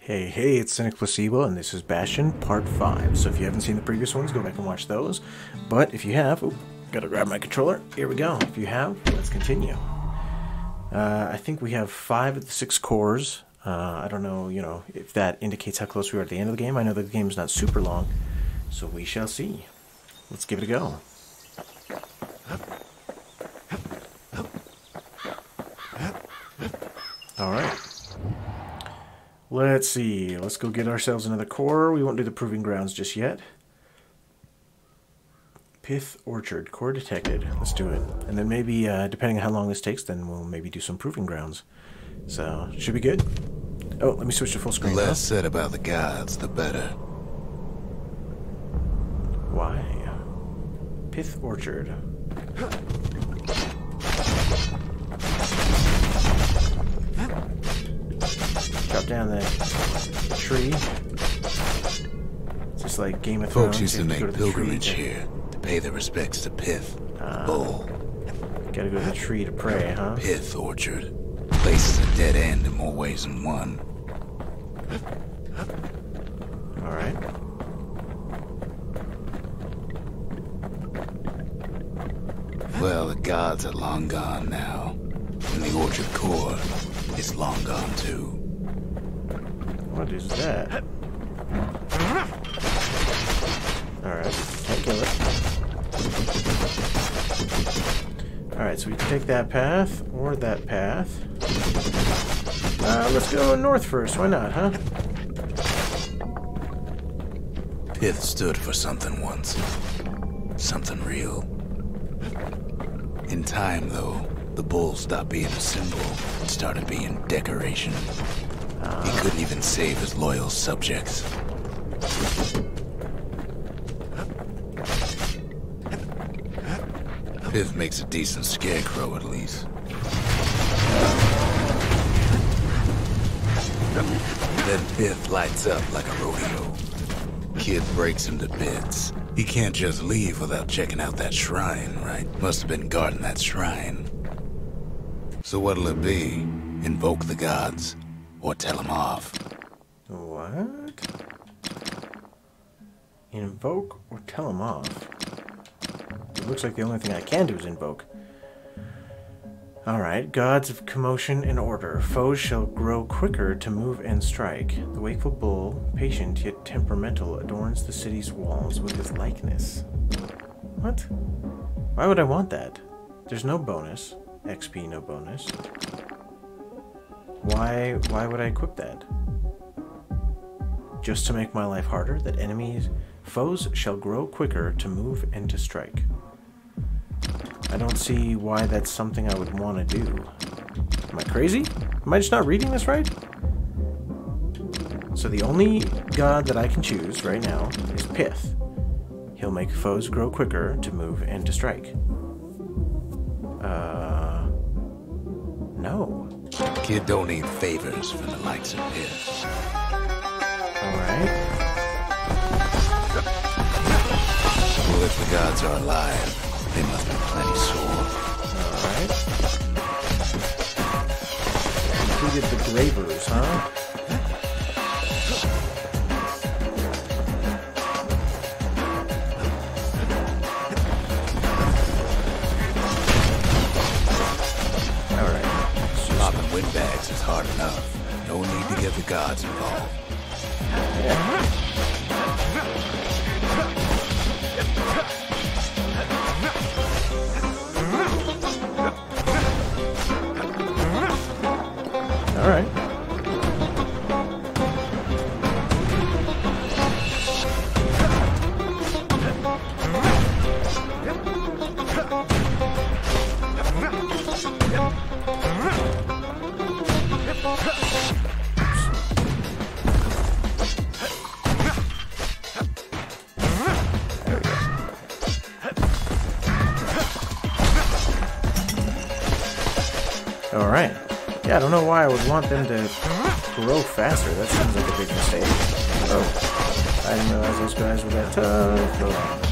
Hey, it's Cynic Placebo, and this is Bastion Part 5. So if you haven't seen the previous ones, go back and watch those. But if you have, gotta grab my controller. Here we go. If you have, let's continue. I think we have 5 of the 6 cores. I don't know, if that indicates how close we are at the end of the game. I know the game's not super long, so we shall see. Let's give it a go. Alright. Let's see. Let's go get ourselves another core. We won't do the proving grounds just yet. Pith Orchard. Core detected. Let's do it. And then maybe, depending on how long this takes, then we'll maybe do some proving grounds. So, should be good. Oh, let me switch to full screen. The less said about the gods, the better. Why? Pith Orchard. Chop down that tree. It's just like Game of Thrones. Folks used to make pilgrimage here to pay their respects to Pith, the bull. Gotta go to the tree to pray, huh? Pith Orchard. Place is a dead end in more ways than one. Alright. Well, the gods are long gone now. And the Orchard core is long gone too. What is that? Alright, can't kill it. Alright, so we can take that path, or that path. Let's go north first, why not, huh? Pith stood for something once. Something real. In time, though, the bull stopped being a symbol and started being decoration. He couldn't even save his loyal subjects. Pith makes a decent scarecrow, at least. Then Pith lights up like a rodeo. Kid breaks him to bits. He can't just leave without checking out that shrine, right? Must have been guarding that shrine. So what'll it be? Invoke the gods? Or tell them off? What? Invoke or tell them off? It looks like the only thing I can do is invoke. Alright, gods of commotion and order. Foes shall grow quicker to move and strike. The wakeful bull, patient yet temperamental, adorns the city's walls with his likeness. What? Why would I want that? There's no bonus. XP, no bonus. Why would I equip that? Just to make my life harder? That foes shall grow quicker to move and to strike. I don't see why that's something I would want to do. Am I crazy? Am I just not reading this right? So the only god that I can choose right now is Pith. He'll make foes grow quicker to move and to strike. No. Kid don't need favors from the likes of Pith. Alright. Well, if the gods are alive, they must be plenty sore. Alright. Completed the Gravers, huh? Popping Windbags is hard enough. No need to get the gods involved. Yeah. Alright. Alright. Yeah, I don't know why I would want them to grow faster. That seems like a big mistake. Oh. I didn't realize those guys were that tough.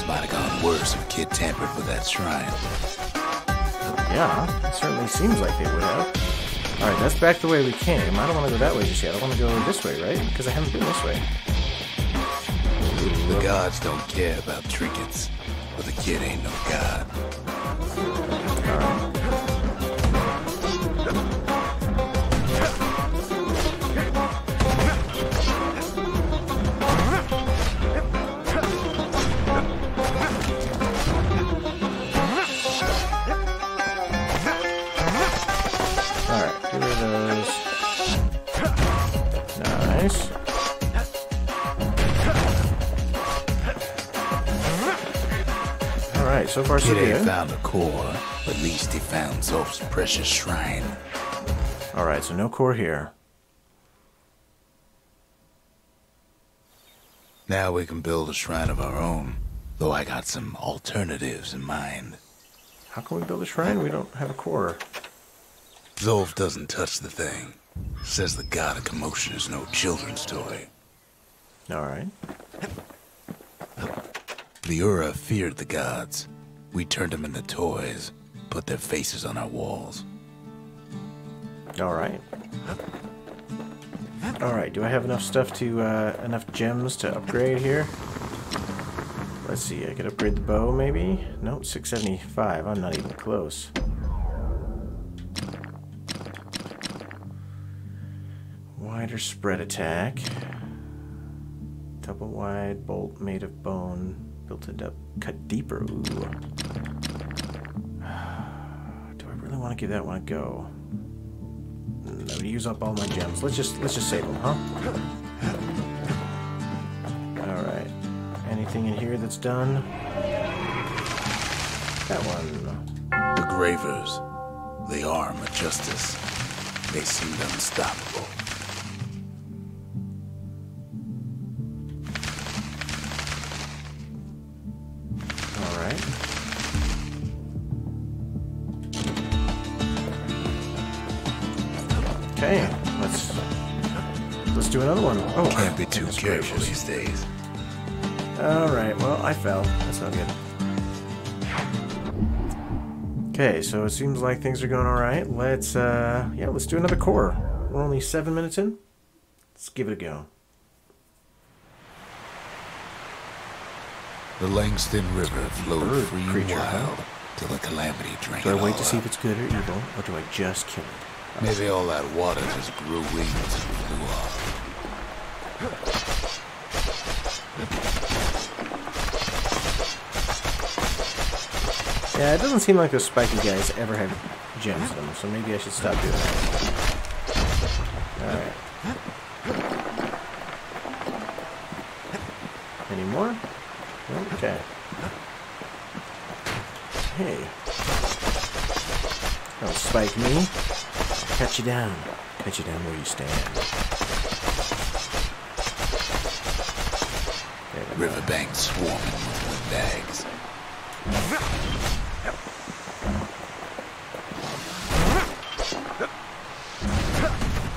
Things might have gone worse if Kid tampered with that shrine. Yeah, it certainly seems like they would have. Alright, that's back the way we came. I don't want to go that way just yet. I want to go this way, right? Because I haven't been this way. The gods don't care about trinkets, but the kid ain't no god. Alright. So far, so good. Kid ain't good. Found a core, but at least he found Zolf's precious shrine. Alright, so no core here. Now we can build a shrine of our own, though I got some alternatives in mind. How can we build a shrine? We don't have a core. Zolf doesn't touch the thing. Says the god of commotion is no children's toy. Alright. The Ura feared the gods. We turned them into toys, put their faces on our walls. Alright. Alright, do I have enough stuff to, enough gems to upgrade here? Let's see, I could upgrade the bow, maybe? Nope, 675. I'm not even close. Wider spread attack. Double wide bolt made of bone. Built it up. Cut deeper. Ooh. Do I really want to give that one a go? I would use up all my gems. Let's just save them, huh? Alright. Anything in here that's done? That one. The Gravers. The arm of justice. They seemed unstoppable. Okay, let's do another one. Oh, can't be too careful these days. Alright, well, I fell. That's not good. Okay, so it seems like things are going alright. Let's do another core. We're only 7 minutes in. Let's give it a go. The Langston River flowed free and creature, wild till the calamity drank it all. Do I wait to see up. if it's good or evil, or do I just kill it? Maybe all that water just grew wings and flew off. Yeah, it doesn't seem like those spiky guys ever had gems in them, so maybe I should stop doing that. Alright. Any more? Okay. Hey. Don't spike me. Cut you down. Cut you down where you stand. Riverbanks swarming with windbags.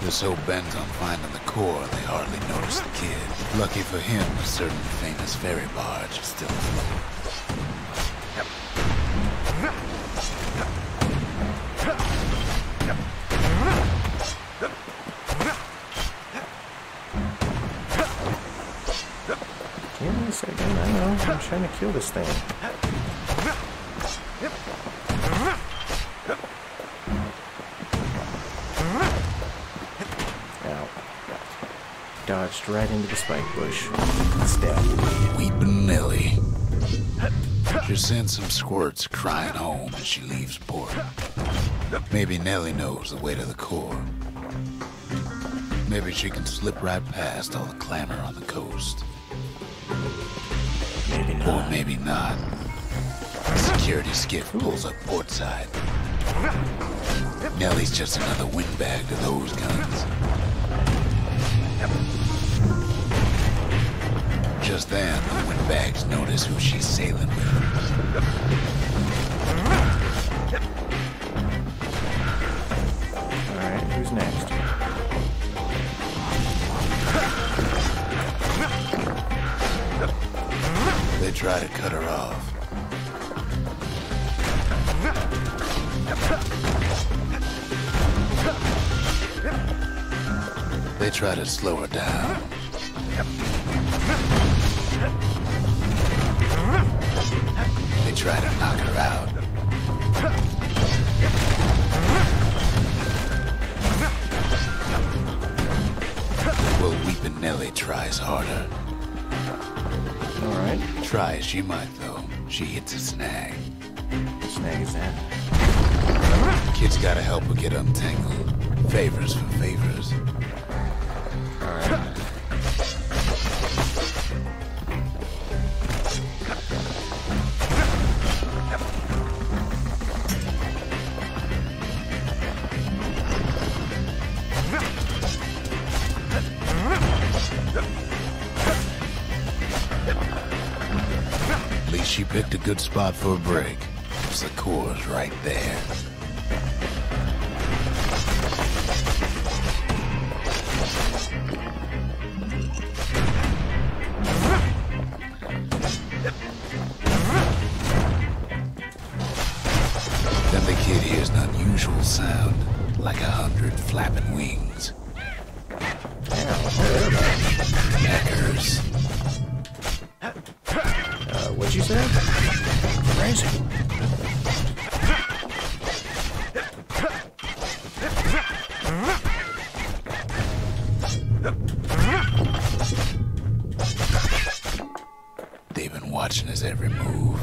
They're so bent on finding the core, they hardly notice the kid. Lucky for him, a certain famous ferry barge is still afloat. Give me a second, I know. I'm trying to kill this thing. Ow. Dodged right into the spike bush. Stabbed. Weepin' Nellie. She sends some squirts crying home as she leaves port. Maybe Nellie knows the way to the core. Maybe she can slip right past all the clamor on the coast. Maybe not. Or maybe not. A security skiff pulls up portside. Nellie's just another windbag to those guns. Just then, the windbags notice who she's sailing with. Alright, who's next? They try try to cut her off. They try to slow her down. They try to knock her out. Well, Weepin' Nellie tries harder. Alright. Try as she might, though, she hits a snag. What snag is that? Kid's gotta help her get untangled. Favors for favors. Alright. At least she picked a good spot for a break. The core's right there. Then the kid hears an unusual sound, like 100 flapping wings. Peckers. What'd you say? Crazy. They've been watching his every move.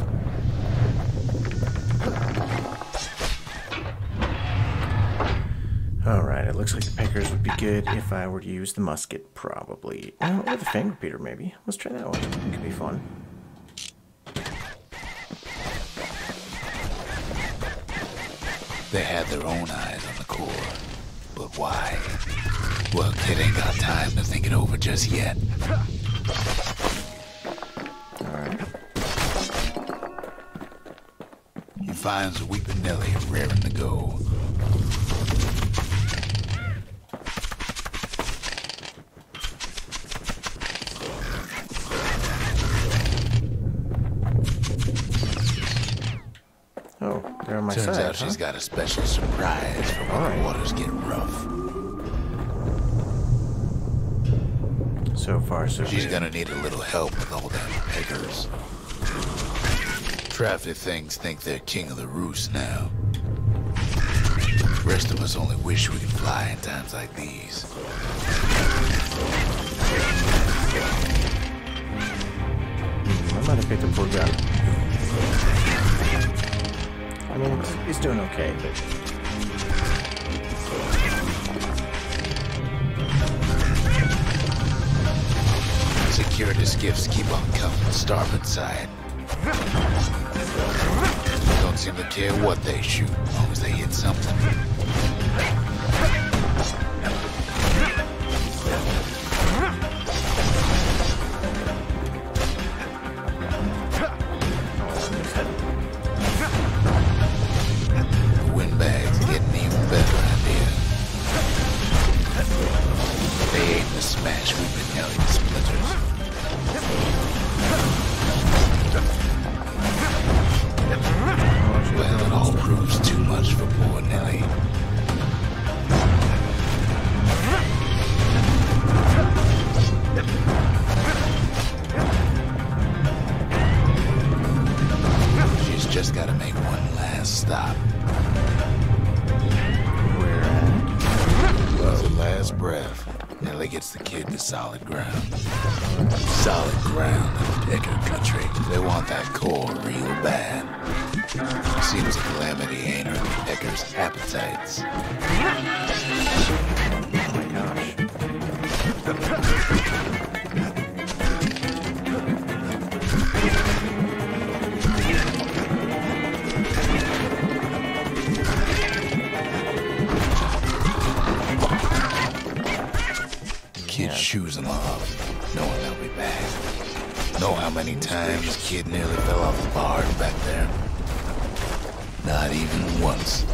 Alright, it looks like the peckers would be good if I were to use the musket, probably. Oh, or the fan repeater, maybe. Let's try that one. It could be fun. They had their own eyes on the core. But why? Well, kid ain't got time to think it over just yet. Alright. He finds Weepin' Nellie raring to go. Oh, they're on my Turns side, out she's got a special surprise for when the waters get rough. So far, so She's good. gonna need a little help with all them peggers. Crafty things think they're king of the roost now. Rest of us only wish we could fly in times like these. I might have picked a poor gun. I mean, he's doing okay, but... Security's gifts keep on coming, starboard side. Don't seem to care what they shoot, as long as they hit something. Windbags getting even better idea. They aim to smash Weepin' Nellie to splinters. Well, it all proves too much for poor Nellie. She's just got to make one last stop. Where at? With the last breath, Nellie gets the kid to solid ground. Solid ground in Pecker country. They want that core real bad. Seems a calamity ain't hurt the Pecker's appetites. Oh my gosh. Kid shoes them off, knowing they'll be back. Know how many times kid nearly fell off the bar back there? Not even once.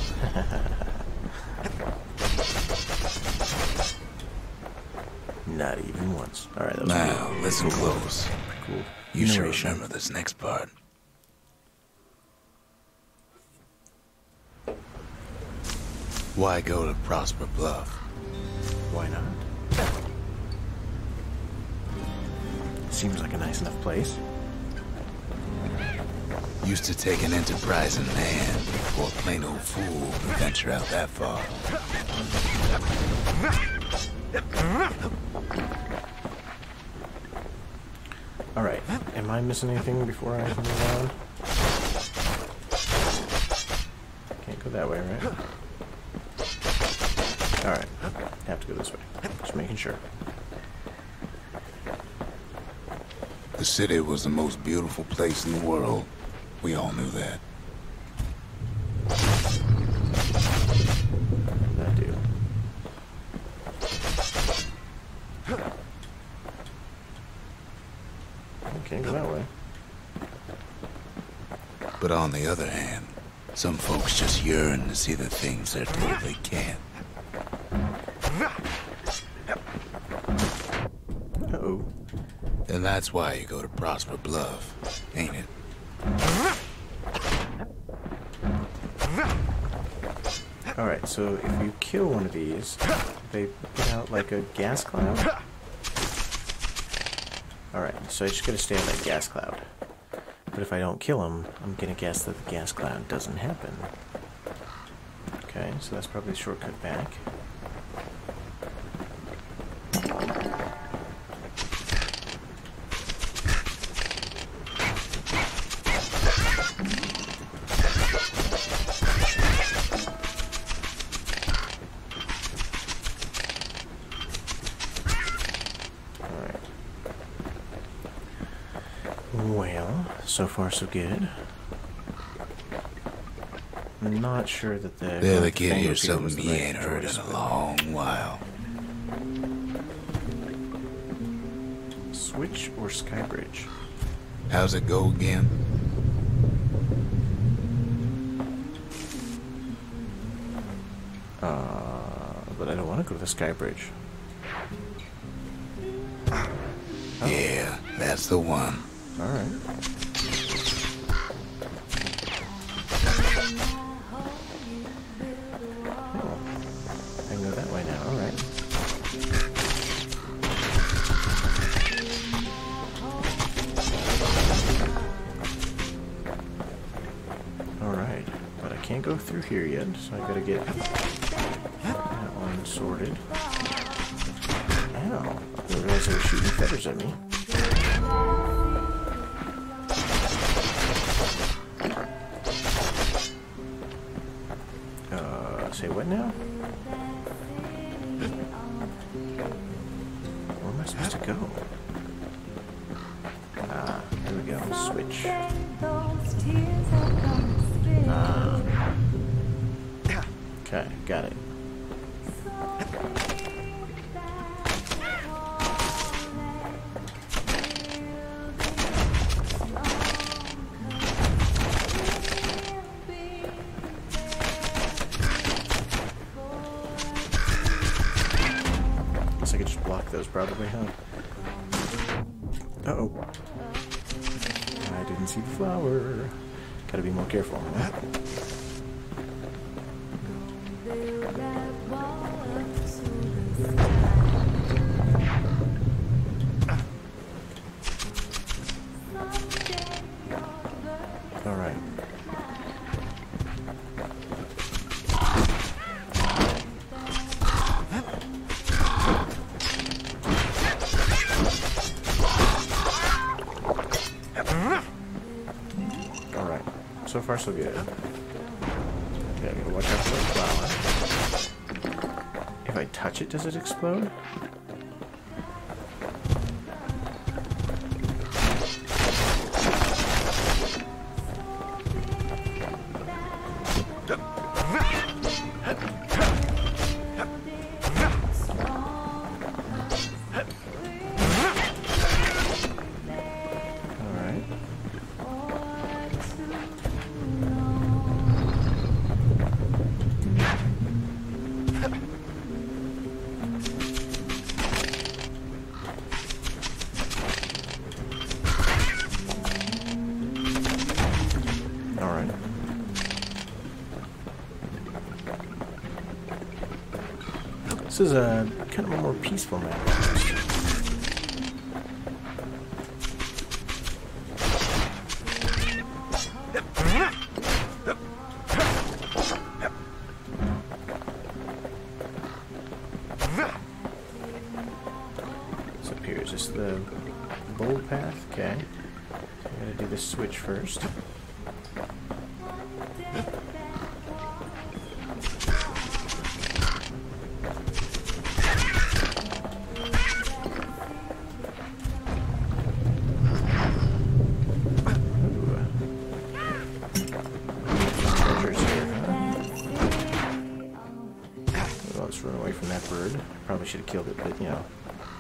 Not even once. Alright, that was Now, listen close. cool. You should narration. remember this next part. Why go to Prosper Bluff? Why not? Seems like a nice enough place. Used to take an enterprising man or a plain old fool to venture out that far. Alright, am I missing anything before I move on? Can't go that way, right? Alright, have to go this way. Just making sure. The city was the most beautiful place in the world. We all knew that. I do. Can't go that way. But on the other hand, some folks just yearn to see the things they're told they can't. Uh-oh. And that's why you go to Prosper Bluff, ain't it? Alright, so if you kill one of these, they put out like a gas cloud? Alright, so I just gotta stay on that gas cloud. But if I don't kill him, I'm gonna guess that the gas cloud doesn't happen. Okay, so that's probably the shortcut back. Well, so far so good. I'm not sure that the... There, the kid Fango hears Peter was something the he right ain't heard in choice, a but- long while. Switch or Skybridge? How's it go again? But I don't want to go to the Skybridge. Yeah, that's the one. Alright. Oh, I can go that way now, alright. Alright, but I can't go through here yet, so I gotta get that one sorted. Ow, I didn't realize they were shooting feathers at me. Say what now? Where am I supposed to go? Ah, there we go. Switch. Ah. Okay, got it. Guess I could just block those probably, huh? Uh-oh. I didn't see the flower. Gotta be more careful, huh? Alright. Alright. So far so good. Yeah, gotta watch out for the flower. If I touch it, does it explode? Alright. Alright. This is a kind of a more peaceful map. What's up here? Is this the bowl path? Okay. So I gotta do this switch first. Probably should have killed it, but you know,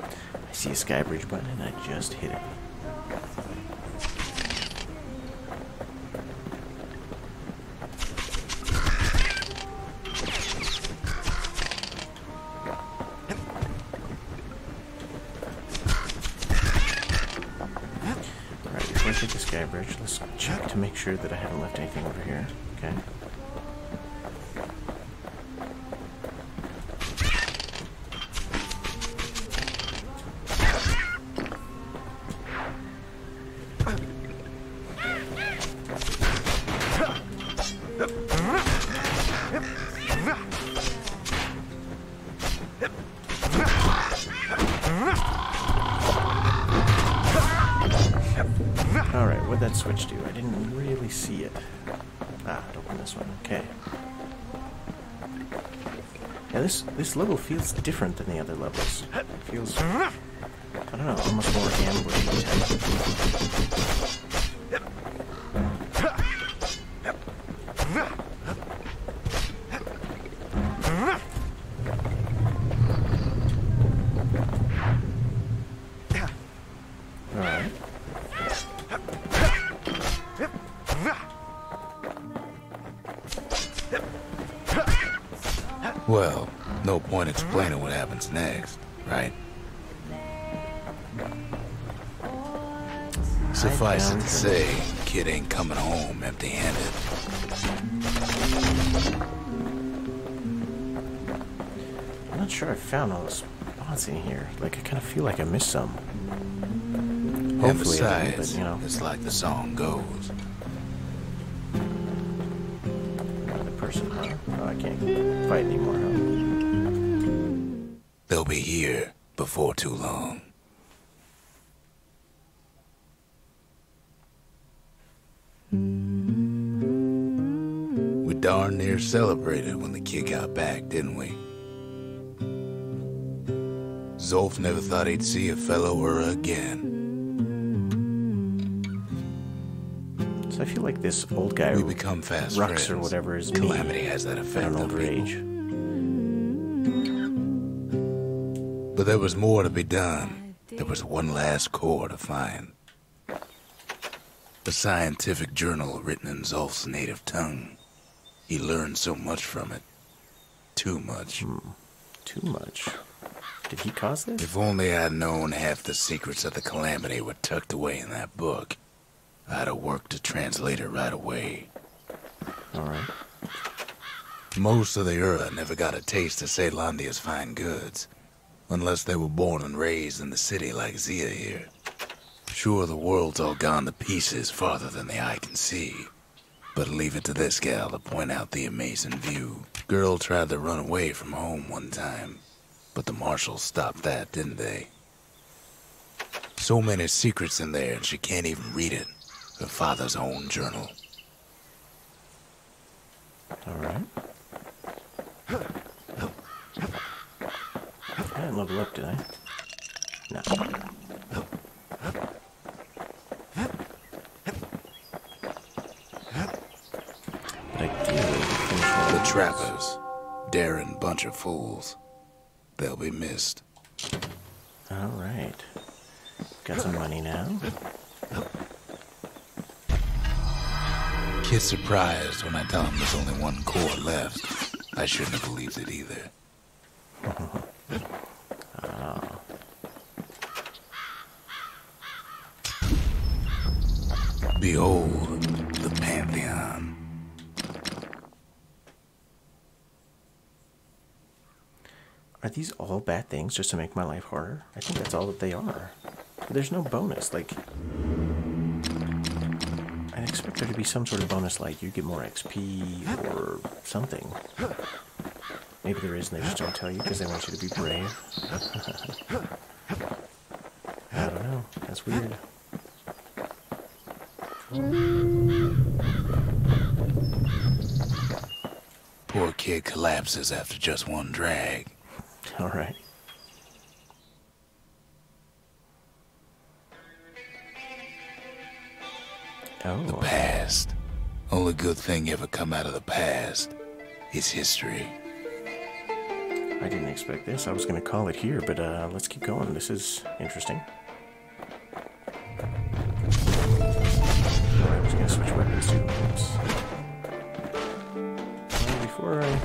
I see a sky bridge button and I just hit it. Alright, before I take the sky bridge, let's check to make sure that I haven't left anything over here. Okay. Alright, what'd that switch do? I didn't really see it. Ah, I'd open this one. Okay. Yeah, this level feels different than the other levels. It feels, I don't know, almost more ambushy Alright. Well, no point explaining what happens next, right? Suffice it to say, kid ain't coming home empty-handed. I'm not sure I found all those spots in here. Like, I kind of feel like I missed some. And Hopefully I didn't, besides, but, you know. it's like the song goes. Another person, huh? Oh, I can't fight anymore, huh? They'll be here before too long. We darn near celebrated when the kid got back, didn't we? Zolf never thought he'd see a fellow Ura again. So I feel like this old guy, We become fast Rux friends. or whatever is Calamity has that at effect an on older people. age. But there was more to be done. There was one last core to find. A scientific journal written in Zolf's native tongue. He learned so much from it. Too much. Too much. Did he cause this? If only I'd known half the secrets of the Calamity were tucked away in that book, I'd have worked to translate it right away. Alright. Most of the Ura never got a taste of Ceylondia's fine goods, unless they were born and raised in the city like Zia here. Sure, the world's all gone to pieces farther than the eye can see, but leave it to this gal to point out the amazing view. Girl tried to run away from home one time, but the marshals stopped that, didn't they? So many secrets in there and she can't even read it. Her father's own journal. Alright. I didn't level up, did I? No. But ideally, finish one of The these. trappers. Daring bunch of fools. They'll be missed. Alright. Got some money now. Kid's surprised when I tell him there's only one core left. I shouldn't have believed it either. Behold, the Pantheon. Are these all bad things just to make my life harder? I think that's all that they are. But there's no bonus, like... I'd expect there to be some sort of bonus, like you get more XP or something. Maybe there is and they just don't tell you because they want you to be brave. I don't know. That's weird. Poor kid collapses after just one drag. Alright. Oh. The past. Only good thing ever come out of the past is history. I didn't expect this. I was going to call it here, but let's keep going. This is interesting. I was going to switch weapons too. Oops. Well, before I...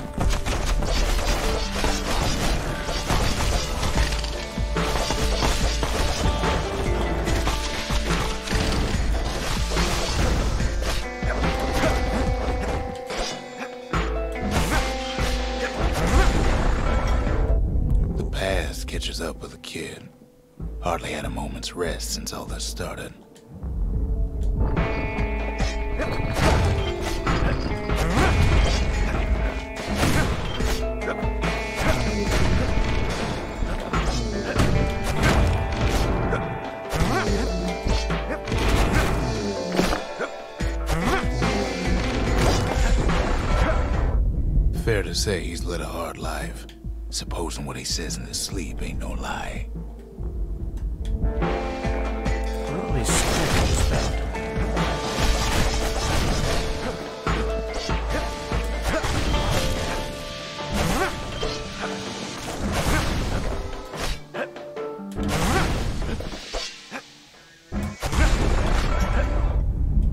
Catches up with the kid. Hardly had a moment's rest since all this started. Fair to say he's led a hard life. Supposing what he says in his sleep ain't no lie. What are all these skeletons about?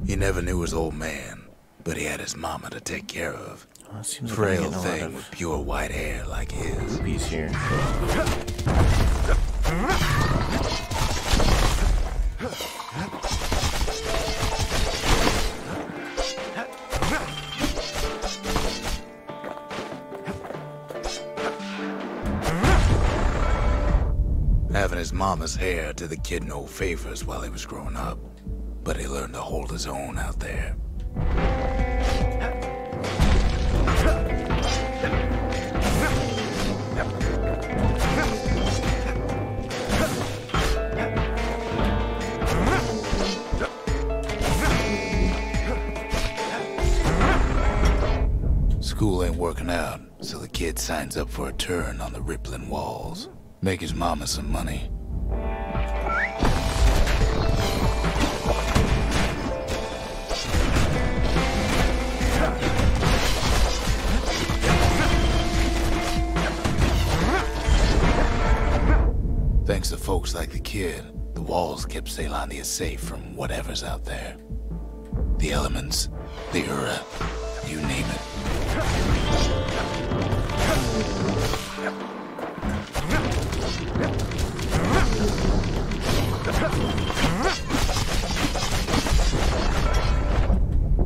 He never knew his old man, but he had his mama to take care of. Oh, seems like Frail I'm getting a thing lot of with pure white hair like his. rupees here. Having his mama's hair did the kid no favors while he was growing up, but he learned to hold his own out there. School ain't working out, so the kid signs up for a turn on the rippling walls. Make his mama some money. Thanks to folks like the kid, the walls kept Ceylondia safe from whatever's out there. The elements, the Ura, you name it.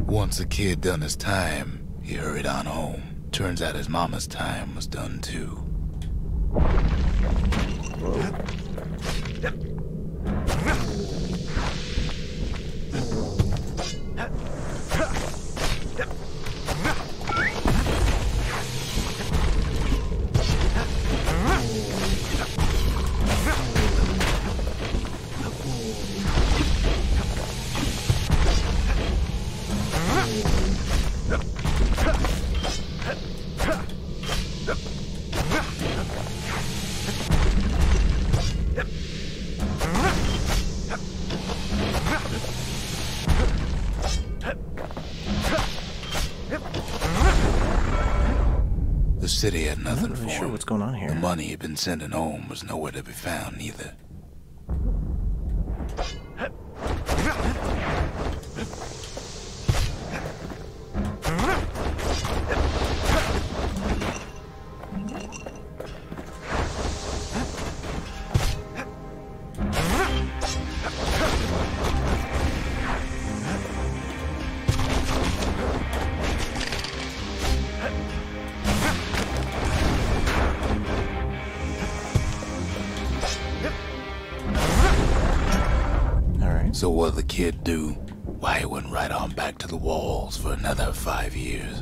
Once the kid done his time, he hurried on home. Turns out his mama's time was done too. The city had nothing I'm not really for sure him. what's going on here. The money he'd been sending home was nowhere to be found either. So what'd the kid do? Why, he went right on back to the walls for another 5 years.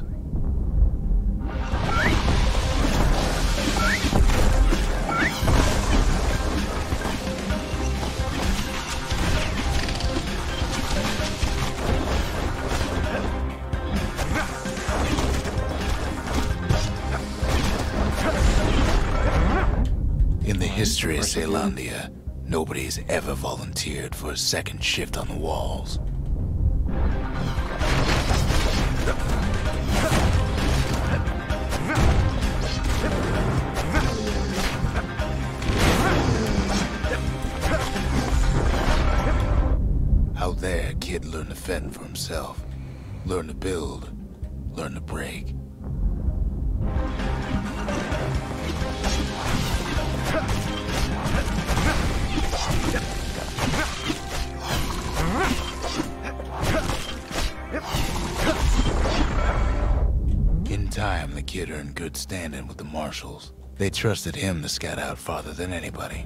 In the history of Caelondia, nobody's ever volunteered for a second shift on the walls. Out there, kid learned to fend for himself, learn to build, learn to break. In time, the kid earned good standing with the marshals. They trusted him to scout out farther than anybody.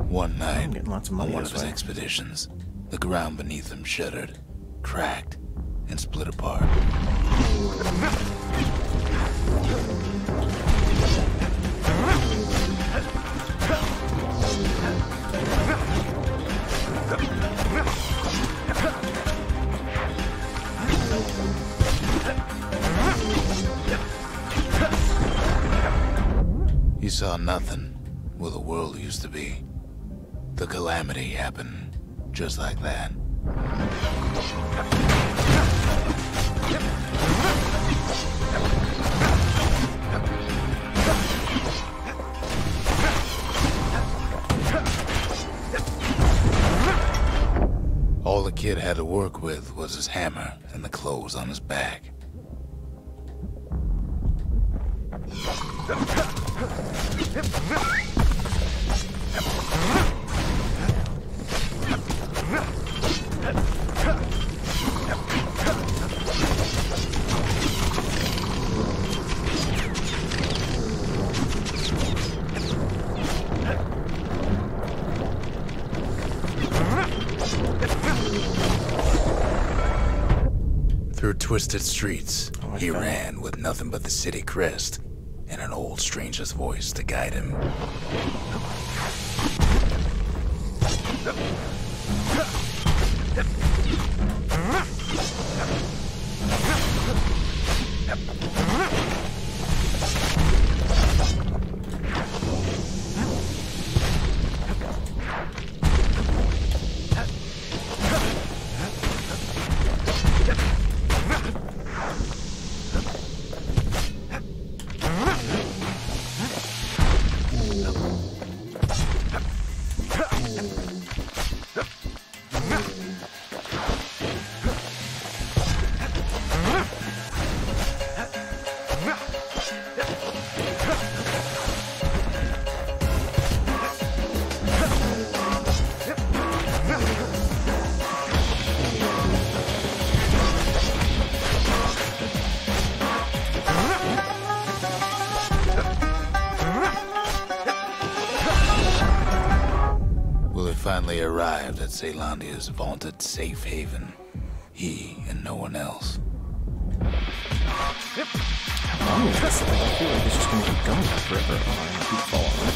One night, on one of his expeditions, the ground beneath him shuddered, cracked, and split apart. He saw nothing where the world used to be. The calamity happened just like that. All the kid had to work with was his hammer and the clothes on his back. Through twisted streets, he ran with nothing but the city crest and an old stranger's voice to guide him. Finally arrived at Caelondia's vaunted safe haven. He and no one else. How long is this thing? I feel like it's just gonna keep going forever. Oh, I'm gonna keep falling.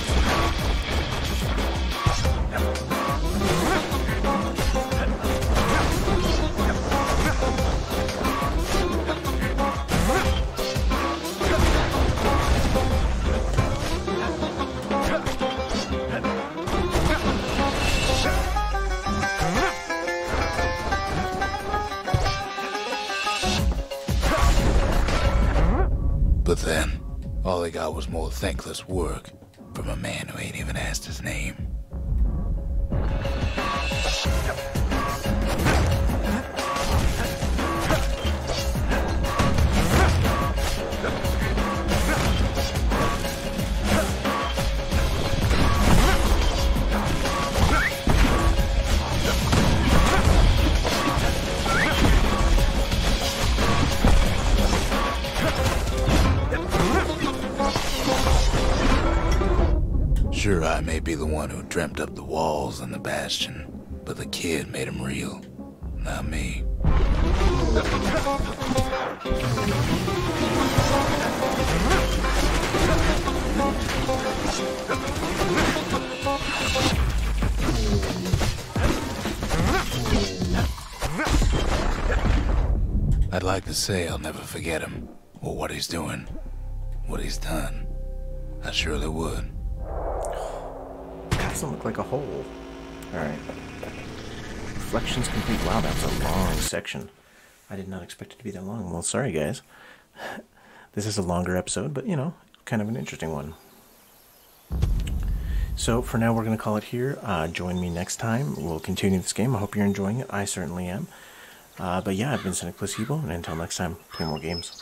But then, all they got was more thankless work from a man who ain't even asked his name. one who dreamt up the walls and the Bastion, but the kid made him real, not me. I'd like to say I'll never forget him, or what he's doing, what he's done. I surely would. That doesn't look like a hole. Alright. Reflections complete. Wow, that's a long section. I did not expect it to be that long. Well, sorry guys. This is a longer episode, but you know, kind of an interesting one. So for now we're going to call it here. Join me next time. We'll continue this game. I hope you're enjoying it. I certainly am. But yeah, I've been Cynic Placebo, and until next time, play more games.